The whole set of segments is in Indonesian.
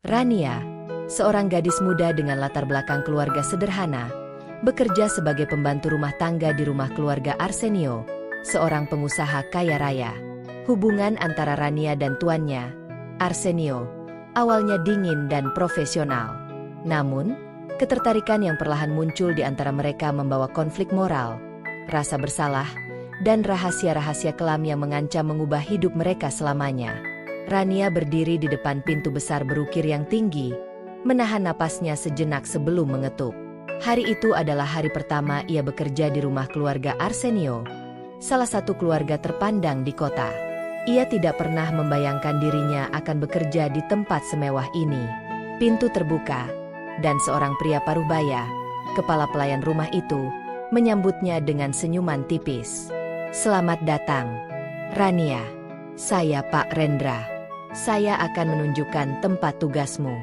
Rania, seorang gadis muda dengan latar belakang keluarga sederhana, bekerja sebagai pembantu rumah tangga di rumah keluarga Arsenio, seorang pengusaha kaya raya. Hubungan antara Rania dan tuannya, Arsenio, awalnya dingin dan profesional. Namun, ketertarikan yang perlahan muncul di antara mereka membawa konflik moral, rasa bersalah, dan rahasia-rahasia kelam yang mengancam mengubah hidup mereka selamanya. Rania berdiri di depan pintu besar berukir yang tinggi, menahan napasnya sejenak sebelum mengetuk. Hari itu adalah hari pertama ia bekerja di rumah keluarga Arsenio, salah satu keluarga terpandang di kota. Ia tidak pernah membayangkan dirinya akan bekerja di tempat semewah ini. Pintu terbuka, dan seorang pria parubaya, kepala pelayan rumah itu, menyambutnya dengan senyuman tipis. "Selamat datang, Rania. Saya Pak Rendra. Saya akan menunjukkan tempat tugasmu."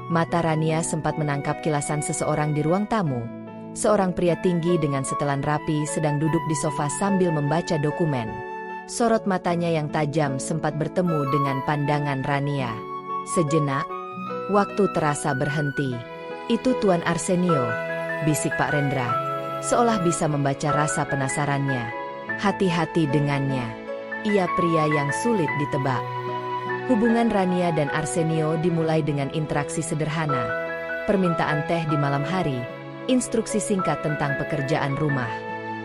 Mata Rania sempat menangkap kilasan seseorang di ruang tamu. Seorang pria tinggi dengan setelan rapi sedang duduk di sofa sambil membaca dokumen. Sorot matanya yang tajam sempat bertemu dengan pandangan Rania. Sejenak, waktu terasa berhenti. "Itu Tuan Arsenio," bisik Pak Rendra, seolah bisa membaca rasa penasarannya. "Hati-hati dengannya. Ia pria yang sulit ditebak." Hubungan Rania dan Arsenio dimulai dengan interaksi sederhana, permintaan teh di malam hari, instruksi singkat tentang pekerjaan rumah.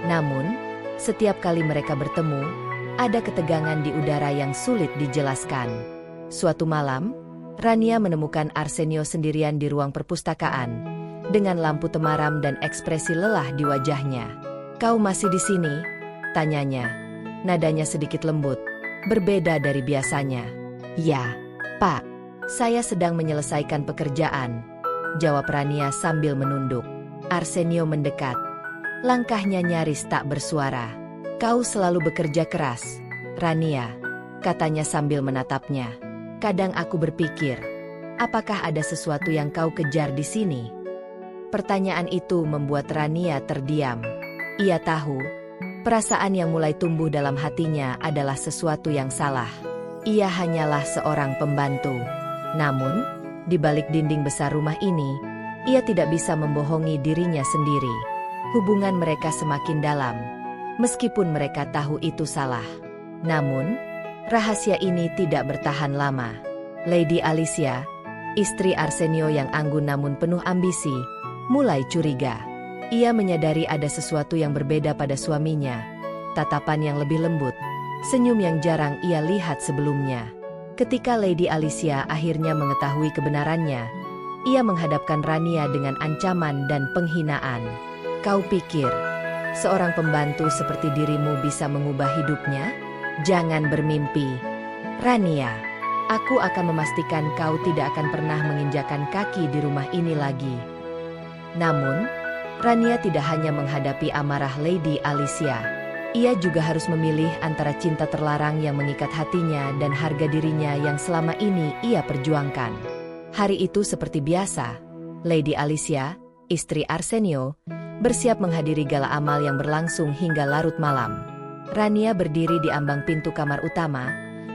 Namun, setiap kali mereka bertemu, ada ketegangan di udara yang sulit dijelaskan. Suatu malam, Rania menemukan Arsenio sendirian di ruang perpustakaan, dengan lampu temaram dan ekspresi lelah di wajahnya. "Kau masih di sini?" tanyanya. Nadanya sedikit lembut, berbeda dari biasanya. "Ya, Pak. Saya sedang menyelesaikan pekerjaan," jawab Rania sambil menunduk. Arsenio mendekat. Langkahnya nyaris tak bersuara. "Kau selalu bekerja keras, Rania," katanya sambil menatapnya. "Kadang aku berpikir, apakah ada sesuatu yang kau kejar di sini?" Pertanyaan itu membuat Rania terdiam. Ia tahu, perasaan yang mulai tumbuh dalam hatinya adalah sesuatu yang salah. Ia hanyalah seorang pembantu. Namun, di balik dinding besar rumah ini, ia tidak bisa membohongi dirinya sendiri. Hubungan mereka semakin dalam, meskipun mereka tahu itu salah. Namun, rahasia ini tidak bertahan lama. Lady Alicia, istri Arsenio yang anggun namun penuh ambisi, mulai curiga. Ia menyadari ada sesuatu yang berbeda pada suaminya, tatapan yang lebih lembut, senyum yang jarang ia lihat sebelumnya. Ketika Lady Alicia akhirnya mengetahui kebenarannya, ia menghadapkan Rania dengan ancaman dan penghinaan. "Kau pikir, seorang pembantu seperti dirimu bisa mengubah hidupnya? Jangan bermimpi. Rania, aku akan memastikan kau tidak akan pernah menginjakan kaki di rumah ini lagi." Namun, Rania tidak hanya menghadapi amarah Lady Alicia. Ia juga harus memilih antara cinta terlarang yang mengikat hatinya dan harga dirinya yang selama ini ia perjuangkan. Hari itu seperti biasa, Lady Alicia, istri Arsenio, bersiap menghadiri gala amal yang berlangsung hingga larut malam. Rania berdiri di ambang pintu kamar utama,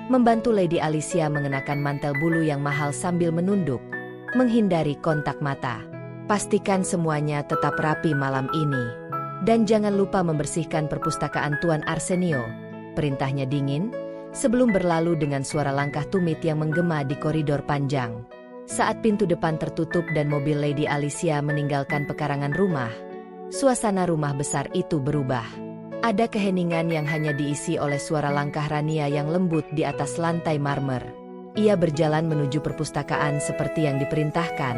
membantu Lady Alicia mengenakan mantel bulu yang mahal sambil menunduk, menghindari kontak mata. "Pastikan semuanya tetap rapi malam ini. Dan jangan lupa membersihkan perpustakaan Tuan Arsenio," perintahnya dingin, sebelum berlalu dengan suara langkah tumit yang menggema di koridor panjang. Saat pintu depan tertutup dan mobil Lady Alicia meninggalkan pekarangan rumah, suasana rumah besar itu berubah. Ada keheningan yang hanya diisi oleh suara langkah Rania yang lembut di atas lantai marmer. Ia berjalan menuju perpustakaan seperti yang diperintahkan,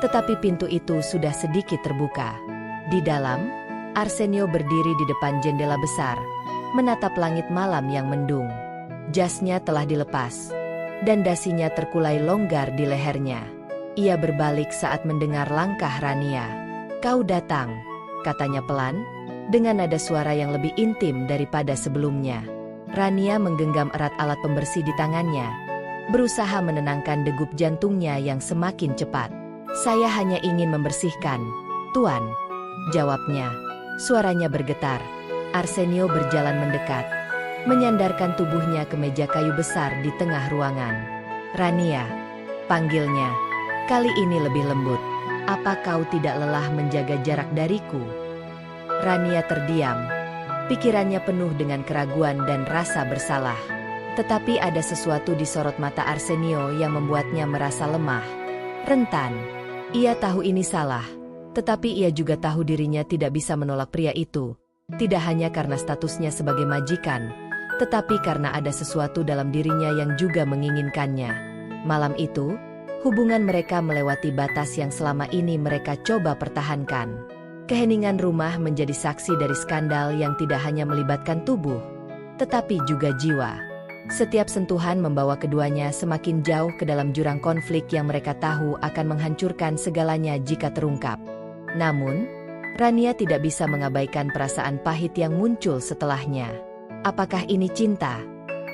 tetapi pintu itu sudah sedikit terbuka. Di dalam, Arsenio berdiri di depan jendela besar, menatap langit malam yang mendung. Jasnya telah dilepas, dan dasinya terkulai longgar di lehernya. Ia berbalik saat mendengar langkah Rania. "Kau datang," katanya pelan, dengan nada suara yang lebih intim daripada sebelumnya. Rania menggenggam erat alat pembersih di tangannya, berusaha menenangkan degup jantungnya yang semakin cepat. "Saya hanya ingin membersihkan, Tuan," jawabnya. Suaranya bergetar. Arsenio berjalan mendekat, menyandarkan tubuhnya ke meja kayu besar di tengah ruangan. "Rania, panggilnya. Kali ini lebih lembut. Apa kau tidak lelah menjaga jarak dariku? Rania terdiam. Pikirannya penuh dengan keraguan dan rasa bersalah. Tetapi ada sesuatu di sorot mata Arsenio yang membuatnya merasa lemah, rentan. Ia tahu ini salah, tetapi ia juga tahu dirinya tidak bisa menolak pria itu. Tidak hanya karena statusnya sebagai majikan, tetapi karena ada sesuatu dalam dirinya yang juga menginginkannya. Malam itu, hubungan mereka melewati batas yang selama ini mereka coba pertahankan. Keheningan rumah menjadi saksi dari skandal yang tidak hanya melibatkan tubuh, tetapi juga jiwa. Setiap sentuhan membawa keduanya semakin jauh ke dalam jurang konflik yang mereka tahu akan menghancurkan segalanya jika terungkap. Namun, Rania tidak bisa mengabaikan perasaan pahit yang muncul setelahnya. Apakah ini cinta?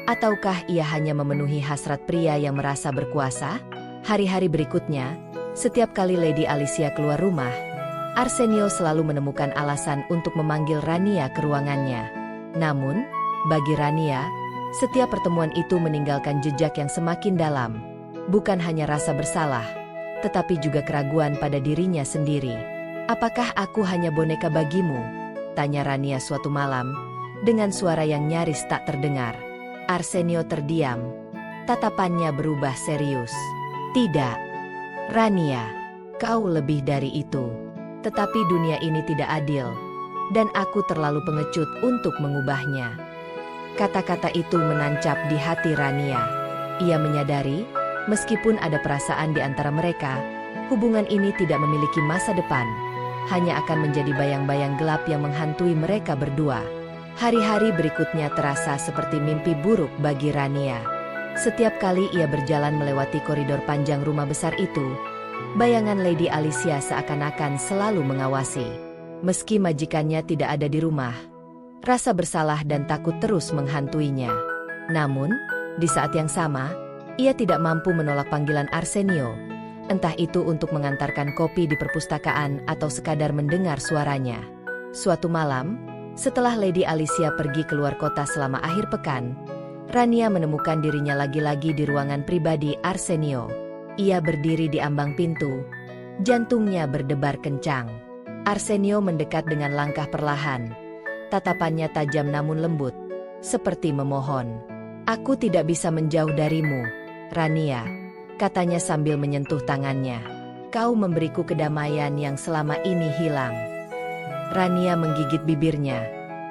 Ataukah ia hanya memenuhi hasrat pria yang merasa berkuasa? Hari-hari berikutnya, setiap kali Lady Alicia keluar rumah, Arsenio selalu menemukan alasan untuk memanggil Rania ke ruangannya. Namun, bagi Rania, setiap pertemuan itu meninggalkan jejak yang semakin dalam. Bukan hanya rasa bersalah, tetapi juga keraguan pada dirinya sendiri. "Apakah aku hanya boneka bagimu?" tanya Rania suatu malam, dengan suara yang nyaris tak terdengar. Arsenio terdiam. Tatapannya berubah serius. "Tidak, Rania, kau lebih dari itu. Tetapi dunia ini tidak adil, dan aku terlalu pengecut untuk mengubahnya." Kata-kata itu menancap di hati Rania. Ia menyadari, meskipun ada perasaan di antara mereka, hubungan ini tidak memiliki masa depan. Hanya akan menjadi bayang-bayang gelap yang menghantui mereka berdua. Hari-hari berikutnya terasa seperti mimpi buruk bagi Rania. Setiap kali ia berjalan melewati koridor panjang rumah besar itu, bayangan Lady Alicia seakan-akan selalu mengawasi. Meski majikannya tidak ada di rumah, rasa bersalah dan takut terus menghantuinya. Namun, di saat yang sama, ia tidak mampu menolak panggilan Arsenio, entah itu untuk mengantarkan kopi di perpustakaan atau sekadar mendengar suaranya. Suatu malam, setelah Lady Alicia pergi keluar kota selama akhir pekan, Rania menemukan dirinya lagi-lagi di ruangan pribadi Arsenio. Ia berdiri di ambang pintu, jantungnya berdebar kencang. Arsenio mendekat dengan langkah perlahan. Tatapannya tajam namun lembut, seperti memohon. "Aku tidak bisa menjauh darimu, Rania," katanya sambil menyentuh tangannya. "Kau memberiku kedamaian yang selama ini hilang." Rania menggigit bibirnya,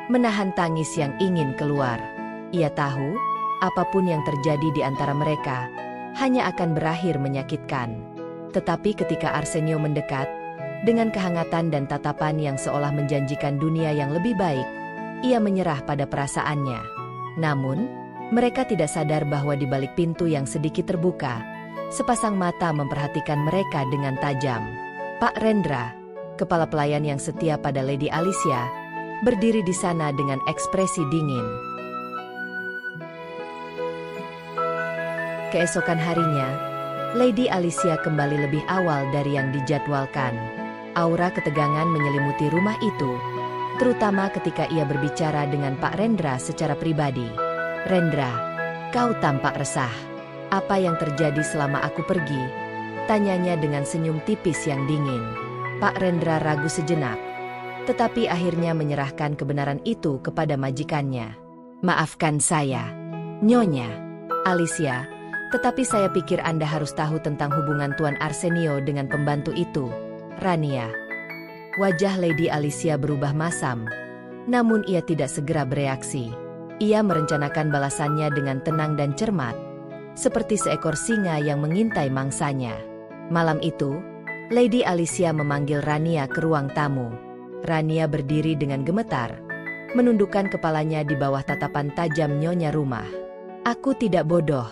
menahan tangis yang ingin keluar. Ia tahu, apapun yang terjadi di antara mereka, hanya akan berakhir menyakitkan. Tetapi ketika Arsenio mendekat, dengan kehangatan dan tatapan yang seolah menjanjikan dunia yang lebih baik, ia menyerah pada perasaannya. Namun, mereka tidak sadar bahwa di balik pintu yang sedikit terbuka, sepasang mata memperhatikan mereka dengan tajam. Pak Rendra, kepala pelayan yang setia pada Lady Alicia, berdiri di sana dengan ekspresi dingin. Keesokan harinya, Lady Alicia kembali lebih awal dari yang dijadwalkan. Aura ketegangan menyelimuti rumah itu, terutama ketika ia berbicara dengan Pak Rendra secara pribadi. "Rendra, kau tampak resah. Apa yang terjadi selama aku pergi?" tanyanya dengan senyum tipis yang dingin. Pak Rendra ragu sejenak, tetapi akhirnya menyerahkan kebenaran itu kepada majikannya. "Maafkan saya, Nyonya Alicia, tetapi saya pikir Anda harus tahu tentang hubungan Tuan Arsenio dengan pembantu itu, Rania." Wajah Lady Alicia berubah masam, namun ia tidak segera bereaksi. Ia merencanakan balasannya dengan tenang dan cermat, seperti seekor singa yang mengintai mangsanya. Malam itu, Lady Alicia memanggil Rania ke ruang tamu. Rania berdiri dengan gemetar, menundukkan kepalanya di bawah tatapan tajam nyonya rumah. "Aku tidak bodoh,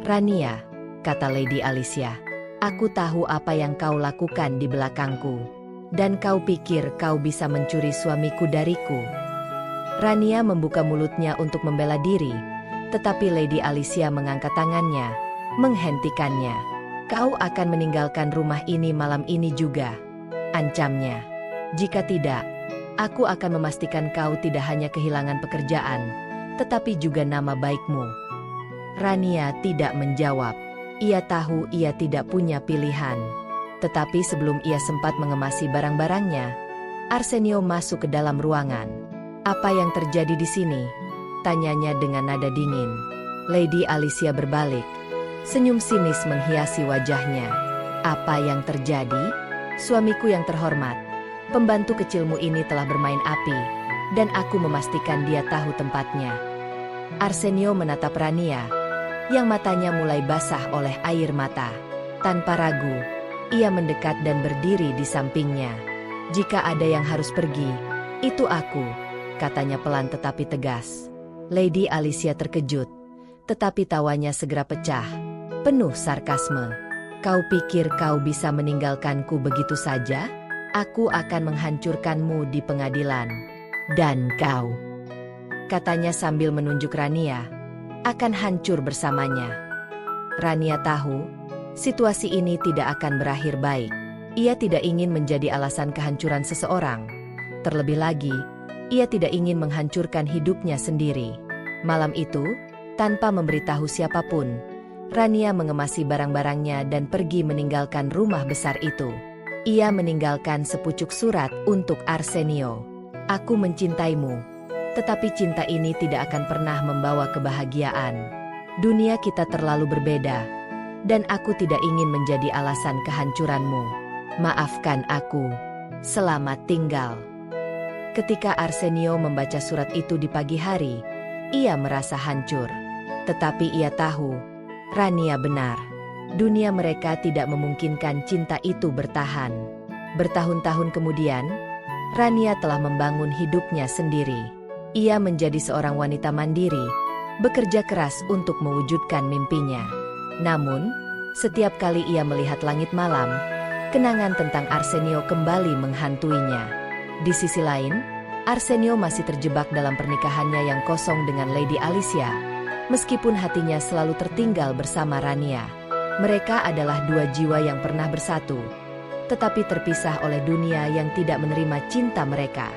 Rania," kata Lady Alicia. "Aku tahu apa yang kau lakukan di belakangku. Dan kau pikir kau bisa mencuri suamiku dariku." Rania membuka mulutnya untuk membela diri, tetapi Lady Alicia mengangkat tangannya, menghentikannya. "Kau akan meninggalkan rumah ini malam ini juga," ancamnya. "Jika tidak, aku akan memastikan kau tidak hanya kehilangan pekerjaan, tetapi juga nama baikmu." Rania tidak menjawab. Ia tahu ia tidak punya pilihan. Tetapi sebelum ia sempat mengemasi barang-barangnya, Arsenio masuk ke dalam ruangan. "Apa yang terjadi di sini?" tanyanya dengan nada dingin. Lady Alicia berbalik. Senyum sinis menghiasi wajahnya. "Apa yang terjadi? Suamiku yang terhormat, pembantu kecilmu ini telah bermain api, dan aku memastikan dia tahu tempatnya." Arsenio menatap Rania, yang matanya mulai basah oleh air mata. Tanpa ragu, ia mendekat dan berdiri di sampingnya. "Jika ada yang harus pergi, itu aku," katanya pelan tetapi tegas. Lady Alicia terkejut, tetapi tawanya segera pecah, penuh sarkasme. "Kau pikir kau bisa meninggalkanku begitu saja? Aku akan menghancurkanmu di pengadilan. Dan kau," katanya sambil menunjuk Rania, "akan hancur bersamanya." Rania tahu, situasi ini tidak akan berakhir baik. Ia tidak ingin menjadi alasan kehancuran seseorang. Terlebih lagi, ia tidak ingin menghancurkan hidupnya sendiri. Malam itu, tanpa memberitahu siapapun, Rania mengemasi barang-barangnya dan pergi meninggalkan rumah besar itu. Ia meninggalkan sepucuk surat untuk Arsenio. "Aku mencintaimu, tetapi cinta ini tidak akan pernah membawa kebahagiaan. Dunia kita terlalu berbeda, dan aku tidak ingin menjadi alasan kehancuranmu. Maafkan aku. Selamat tinggal." Ketika Arsenio membaca surat itu di pagi hari, ia merasa hancur. Tetapi ia tahu, Rania benar. Dunia mereka tidak memungkinkan cinta itu bertahan. Bertahun-tahun kemudian, Rania telah membangun hidupnya sendiri. Ia menjadi seorang wanita mandiri, bekerja keras untuk mewujudkan mimpinya. Namun, setiap kali ia melihat langit malam, kenangan tentang Arsenio kembali menghantuinya. Di sisi lain, Arsenio masih terjebak dalam pernikahannya yang kosong dengan Lady Alicia, meskipun hatinya selalu tertinggal bersama Rania. Mereka adalah dua jiwa yang pernah bersatu, tetapi terpisah oleh dunia yang tidak menerima cinta mereka.